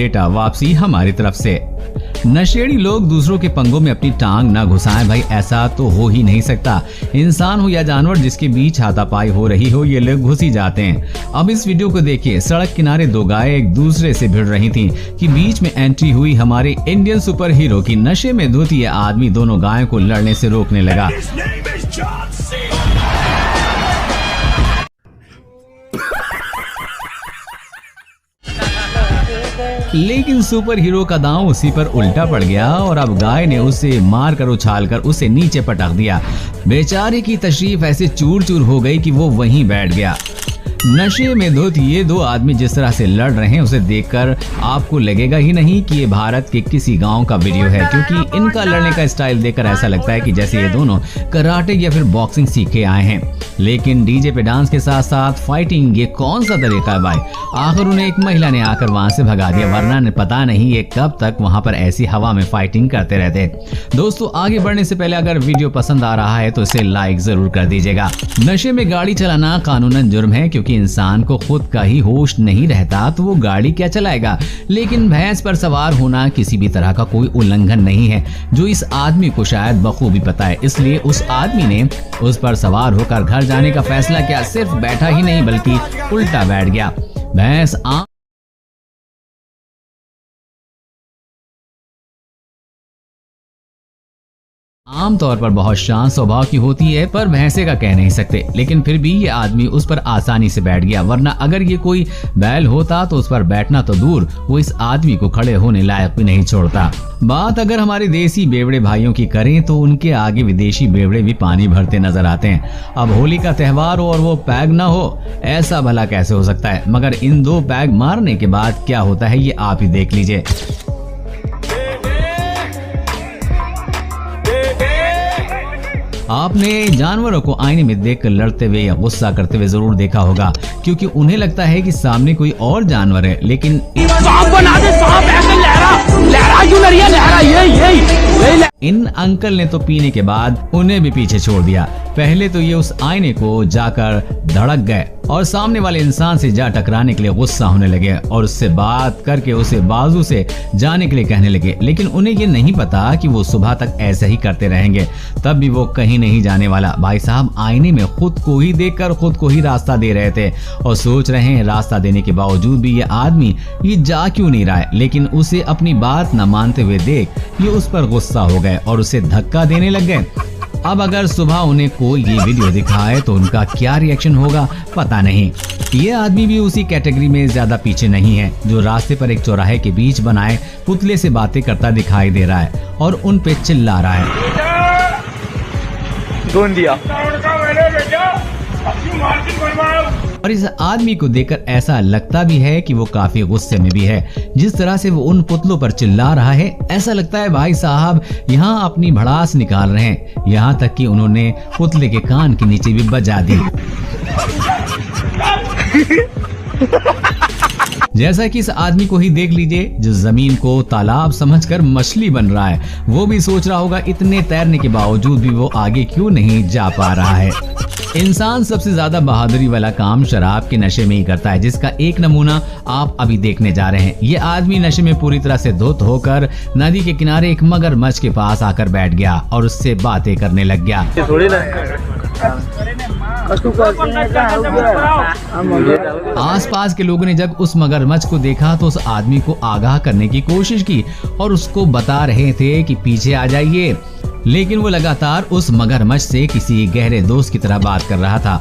Data वापसी हमारी तरफ से। नशेड़ी लोग दूसरों के पंगों में अपनी टांग न घुसाएं भाई, ऐसा तो हो ही नहीं सकता। इंसान हो या जानवर, जिसके बीच हाथापाई हो रही हो, ये लोग घुस ही जाते हैं। अब इस वीडियो को देखिए। सड़क किनारे दो गायें एक दूसरे से भिड़ रही थीं कि बीच में एंट्री हुई हमारे इंडियन सुपर हीरो की। नशे में धुत ये आदमी दोनों गायों को लड़ने से रोकने लगा। लेकिन सुपर हीरो का दांव उसी पर उल्टा पड़ गया और अब गाय ने उसे मारकर उछालकर उसे नीचे पटक दिया। बेचारे की तशरीफ ऐसे चूर चूर हो गई कि वो वहीं बैठ गया। नशे में धुत ये दो आदमी जिस तरह से लड़ रहे हैं, उसे देखकर आपको लगेगा ही नहीं कि ये भारत के किसी गांव का वीडियो है, क्योंकि इनका लड़ने का स्टाइल देखकर ऐसा लगता है कि जैसे ये दोनों कराटे या फिर बॉक्सिंग सीख के आए हैं। लेकिन डीजे पे डांस के साथ साथ फाइटिंग, ये कौन सा तरीका है भाई? आखिर उन्हें एक महिला ने आकर वहां से भगा दिया, वरना पता नहीं ये कब तक वहां पर ऐसी हवा में फाइटिंग करते रहते। दोस्तों, आगे बढ़ने से पहले अगर वीडियो पसंद आ रहा है तो इसे लाइक जरूर कर दीजिएगा। नशे में गाड़ी चलाना कानूनन जुर्म है, क्योंकि इंसान को खुद का ही होश नहीं रहता तो वो गाड़ी क्या चलाएगा। लेकिन भैंस पर सवार होना किसी भी तरह का कोई उल्लंघन नहीं है, जो इस आदमी को शायद बखूबी पता है। इसलिए उस आदमी ने उस पर सवार होकर घर जाने का फैसला किया। सिर्फ बैठा ही नहीं बल्कि उल्टा बैठ गया। भैंस आमतौर पर बहुत शांत स्वभाव की होती है, पर भैंसे का कह नहीं सकते। लेकिन फिर भी ये आदमी उस पर आसानी से बैठ गया, वरना अगर ये कोई बैल होता तो उस पर बैठना तो दूर, वो इस आदमी को खड़े होने लायक भी नहीं छोड़ता। बात अगर हमारे देसी बेवड़े भाइयों की करें तो उनके आगे विदेशी बेवड़े भी पानी भरते नजर आते हैं। अब होली का त्योहार हो और वो पैग ना हो, ऐसा भला कैसे हो सकता है? मगर इन दो पैग मारने के बाद क्या होता है ये आप ही देख लीजिए। आपने जानवरों को आईने में देखकर लड़ते हुए या गुस्सा करते हुए जरूर देखा होगा, क्योंकि उन्हें लगता है कि सामने कोई और जानवर है। लेकिन इन अंकल ने तो पीने के बाद उन्हें भी पीछे छोड़ दिया। पहले तो ये उस आईने को जाकर धड़क गए और सामने वाले इंसान से जा टकराने के लिए गुस्सा होने लगे और उससे बात करके उसे बाजू से जाने के लिए कहने लगे। लेकिन उन्हें ये नहीं पता कि वो सुबह तक ऐसे ही करते रहेंगे, तब भी वो कहीं नहीं जाने वाला। भाई साहब आईने में खुद को ही देखकर खुद को ही रास्ता दे रहे थे और सोच रहे हैं रास्ता देने के बावजूद भी ये आदमी ये जा क्यों नहीं रहा है। लेकिन उसे अपनी बात न मानते हुए देख ये उस पर गुस्सा हो गए और उसे धक्का देने लग गए। अब अगर सुबह उन्हें कोई ये वीडियो दिखाए तो उनका क्या रिएक्शन होगा पता नहीं। ये आदमी भी उसी कैटेगरी में ज्यादा पीछे नहीं है, जो रास्ते पर एक चौराहे के बीच बनाए पुतले से बातें करता दिखाई दे रहा है और उन पे चिल्ला रहा है। और इस आदमी को देखकर ऐसा लगता भी है कि वो काफी गुस्से में भी है। जिस तरह से वो उन पुतलों पर चिल्ला रहा है, ऐसा लगता है भाई साहब यहाँ अपनी भड़ास निकाल रहे हैं। यहाँ तक कि उन्होंने पुतले के कान के नीचे भी बजा दी। जैसा कि इस आदमी को ही देख लीजिए, जो जमीन को तालाब समझकर मछली बन रहा है। वो भी सोच रहा होगा इतने तैरने के बावजूद भी वो आगे क्यों नहीं जा पा रहा है। इंसान सबसे ज्यादा बहादुरी वाला काम शराब के नशे में ही करता है, जिसका एक नमूना आप अभी देखने जा रहे हैं। ये आदमी नशे में पूरी तरह से धुत होकर नदी के किनारे एक मगरमच्छ के पास आकर बैठ गया और उससे बातें करने लग गया। आसपास के लोगों ने जब उस मगरमच्छ को देखा तो उस आदमी को आगाह करने की कोशिश की और उसको बता रहे थे कि पीछे आ जाइए, लेकिन वो लगातार उस मगरमच्छ से किसी गहरे दोस्त की तरह बात कर रहा था।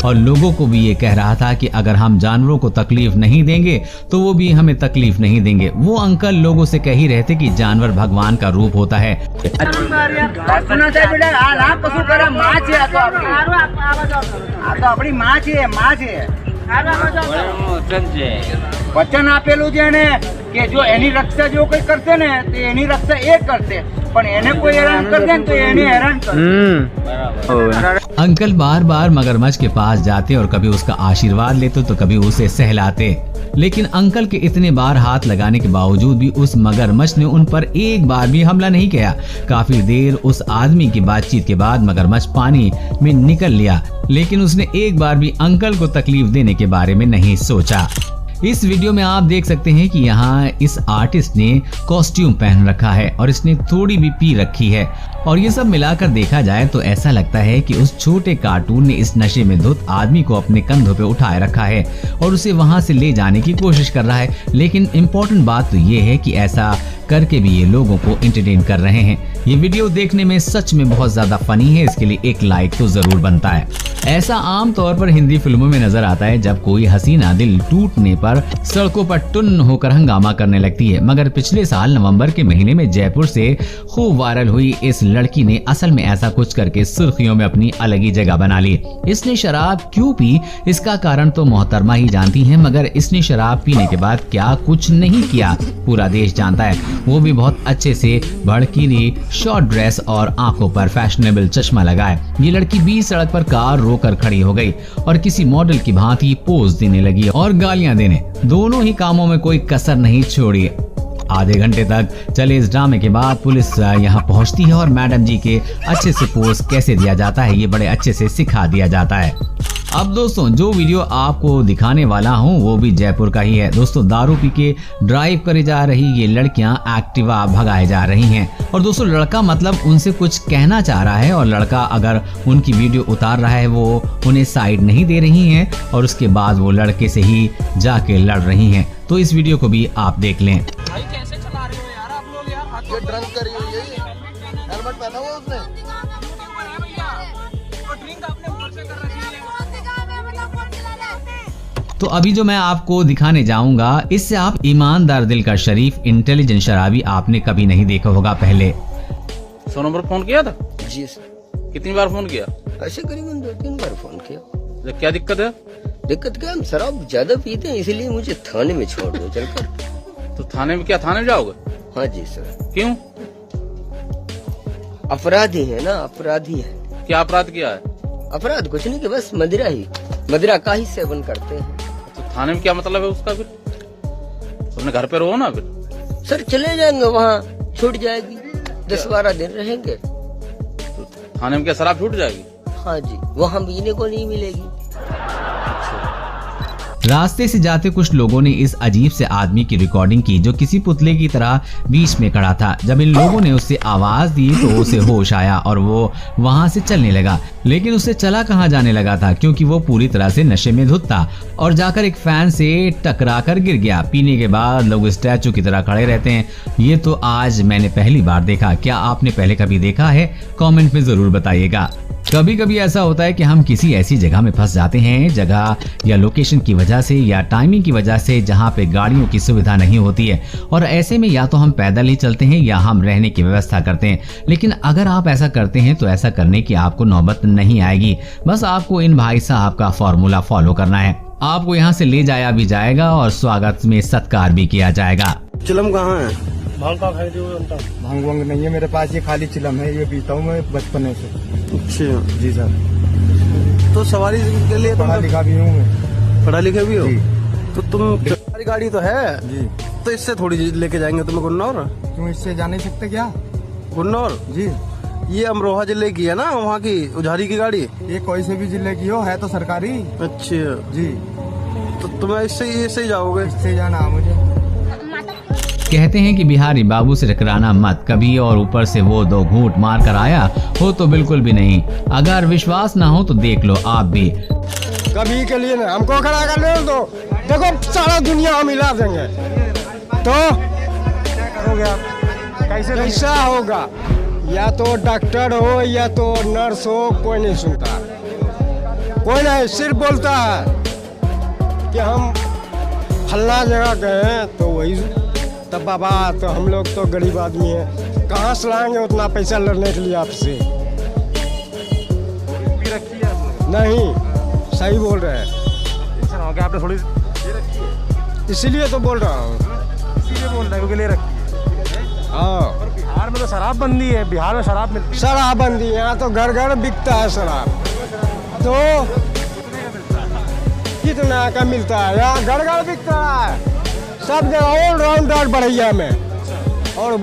और लोगों को भी ये कह रहा था कि अगर हम जानवरों को तकलीफ नहीं देंगे तो वो भी हमें तकलीफ नहीं देंगे। वो अंकल लोगों से कह ही रहे थे कि जानवर भगवान का रूप होता है। वचन आपेलू जेने કે જો એની રક્ષા જો કોઈ કરશે ને તો એની રક્ષા એ કરશે, પણ એને કોઈ હેરાન કરશે ને તો એને હેરાન કરશે। બરાબર। अंकल बार बार मगरमच्छ के पास जाते और कभी उसका आशीर्वाद लेते तो कभी उसे सहलाते, लेकिन अंकल के इतने बार हाथ लगाने के बावजूद भी उस मगरमच्छ ने उन पर एक बार भी हमला नहीं किया। काफी देर उस आदमी की बातचीत के बाद मगरमच्छ पानी में निकल लिया, लेकिन उसने एक बार भी अंकल को तकलीफ देने के बारे में नहीं सोचा। इस वीडियो में आप देख सकते हैं कि यहाँ इस आर्टिस्ट ने कॉस्ट्यूम पहन रखा है और इसने थोड़ी भी पी रखी है, और ये सब मिलाकर देखा जाए तो ऐसा लगता है कि उस छोटे कार्टून ने इस नशे में धुत आदमी को अपने कंधों पे उठाए रखा है और उसे वहां से ले जाने की कोशिश कर रहा है। लेकिन इम्पोर्टेंट बात तो ये है कि ऐसा करके भी ये लोगों को एंटरटेन कर रहे हैं। ये वीडियो देखने में सच में बहुत ज्यादा फनी है, इसके लिए एक लाइक तो जरूर बनता है। ऐसा आम तौर पर हिंदी फिल्मों में नजर आता है जब कोई हसीना दिल टूटने पर सड़कों पर टुन्न होकर हंगामा करने लगती है, मगर पिछले साल नवंबर के महीने में जयपुर से खूब वायरल हुई इस लड़की ने असल में ऐसा कुछ करके सुर्खियों में अपनी अलग ही जगह बना ली। इसने शराब क्यों पी, इसका कारण तो मोहतरमा ही जानती हैं, मगर इसने शराब पीने के बाद क्या कुछ नहीं किया पूरा देश जानता है, वो भी बहुत अच्छे से भड़कीली शॉर्ट ड्रेस और आंखों पर फैशनेबल चश्मा लगाए। ये लड़की बीच सड़क पर कार रोकर खड़ी हो गई और किसी मॉडल की भांति पोज देने लगी और गालियां देने। दोनों ही कामों में कोई कसर नहीं छोड़ी। आधे घंटे तक चले इस ड्रामे के बाद पुलिस यहाँ पहुँचती है और मैडम जी के अच्छे से पोज कैसे दिया जाता है ये बड़े अच्छे से सिखा दिया जाता है। अब दोस्तों जो वीडियो आपको दिखाने वाला हूँ वो भी जयपुर का ही है। दोस्तों दारू पी के ड्राइव करे जा रही ये लड़कियां एक्टिवा भगाए जा रही हैं, और दोस्तों लड़का मतलब उनसे कुछ कहना चाह रहा है और लड़का अगर उनकी वीडियो उतार रहा है वो उन्हें साइड नहीं दे रही हैं और उसके बाद वो लड़के से ही जाके लड़ रही हैं। तो इस वीडियो को भी आप देख लें। भाई कैसे चला रहे हो यार आप लोग यार, ये ड्रंक करी हुई है, हेलमेट पहना हुआ उसने, ड्रिंक आपने ऊपर से कर रखी है। तो अभी जो मैं आपको दिखाने जाऊंगा इससे आप ईमानदार दिल का शरीफ इंटेलिजेंट शराबी आपने कभी नहीं देखा होगा पहले। 100 नंबर फोन किया था? जी सर। कितनी बार फोन किया? ऐसे करीबन 2-3 बार फोन किया। क्या दिक्कत है? दिक्कत क्या, हम शराब ज्यादा पीते हैं इसलिए मुझे थाने में छोड़ दो चलकर। तो थाने में क्या, थाने जाओगे? हाँ जी सर। क्यों? अपराधी है ना, अपराधी है। क्या अपराध किया है? अपराध कुछ नहीं कि बस मदिरा का ही सेवन करते हैं। तो थाने में क्या मतलब है उसका? फिर अपने घर पे रहो ना। फिर सर चले जाएंगे, वहाँ छूट जाएगी, 10-12 दिन रहेंगे। तो थाने में क्या शराब छूट जाएगी? हाँ जी, वहाँ पीने को नहीं मिलेगी। रास्ते से जाते कुछ लोगों ने इस अजीब से आदमी की रिकॉर्डिंग की जो किसी पुतले की तरह बीच में खड़ा था। जब इन लोगों ने उससे आवाज दी तो उसे होश आया और वो वहां से चलने लगा, लेकिन उससे चला कहां जाने लगा था क्योंकि वो पूरी तरह से नशे में धुत था और जाकर एक फैन से टकरा कर गिर गया। पीने के बाद लोग स्टैचू की तरह खड़े रहते हैं, ये तो आज मैंने पहली बार देखा। क्या आपने पहले कभी देखा है? कमेंट में जरूर बताइएगा। कभी कभी ऐसा होता है कि हम किसी ऐसी जगह में फंस जाते हैं, जगह या लोकेशन की वजह से या टाइमिंग की वजह से जहां पे गाड़ियों की सुविधा नहीं होती है, और ऐसे में या तो हम पैदल ही चलते हैं या हम रहने की व्यवस्था करते हैं। लेकिन अगर आप ऐसा करते हैं तो ऐसा करने की आपको नौबत नहीं आएगी। बस आपको इन भाई साहब का फॉर्मूला फॉलो करना है। आपको यहाँ से ले जाया भी जाएगा और स्वागत में सत्कार भी किया जाएगा। चिलम कहाँ है? भांग का खाई भांग वांग नहीं है मेरे पास, ये खाली चिलम है, ये पीता हूँ मैं बचपन से। अच्छा जी सर। तो सवारी के लिए पढ़ा लिखा भी हूँ मैं। पढ़ा लिखा भी हो? जी। तो तुम तुम्हारी गाड़ी तो है जी, तो इससे थोड़ी लेके जाएंगे तुम्हें गुन्नौर। क्यों, इससे जा नहीं सकते क्या? गुन्नौर जी, ये अमरोहा जिले की है ना, वहाँ की उझारी की गाड़ी। ये कोई से भी जिले की हो, है तो सरकारी। अच्छा जी, तो तुम्हें इससे ही जाओगे? इससे जाना है मुझे। कहते हैं कि बिहारी बाबू से टकराना मत कभी, और ऊपर से वो 2 घूंट मार कर आया हो तो बिल्कुल भी नहीं। अगर विश्वास ना हो तो देख लो आप भी। कभी के लिए ना हमको खड़ा कर ले तो देखो सारा दुनिया हम हिला देंगे। तो करोगे आप? कैसा होगा? या तो डॉक्टर हो या तो नर्स हो, कोई नहीं सुनता, कोई नहीं, सिर्फ बोलता है कि हम फल्ला जगह गए तो वही। तब बाबा तो हम लोग तो गरीब आदमी हैं, कहाँ से लाएंगे उतना पैसा लड़ने के लिए आपसे? नहीं, सही बोल रहे हैं। आपने थोड़ी इसीलिए तो बोल रहा हूँ, इसीलिए बोल रहा है ले रखी। हाँ, बिहार में तो शराब बंदी है, बिहार में शराब मिलती है। शराब बंदी है, यहाँ तो घर घर बिकता है शराब। तो कितना का मिलता है? यहाँ घर घर बिकता है, सब जगह ऑल राउंडर बढ़िया में। और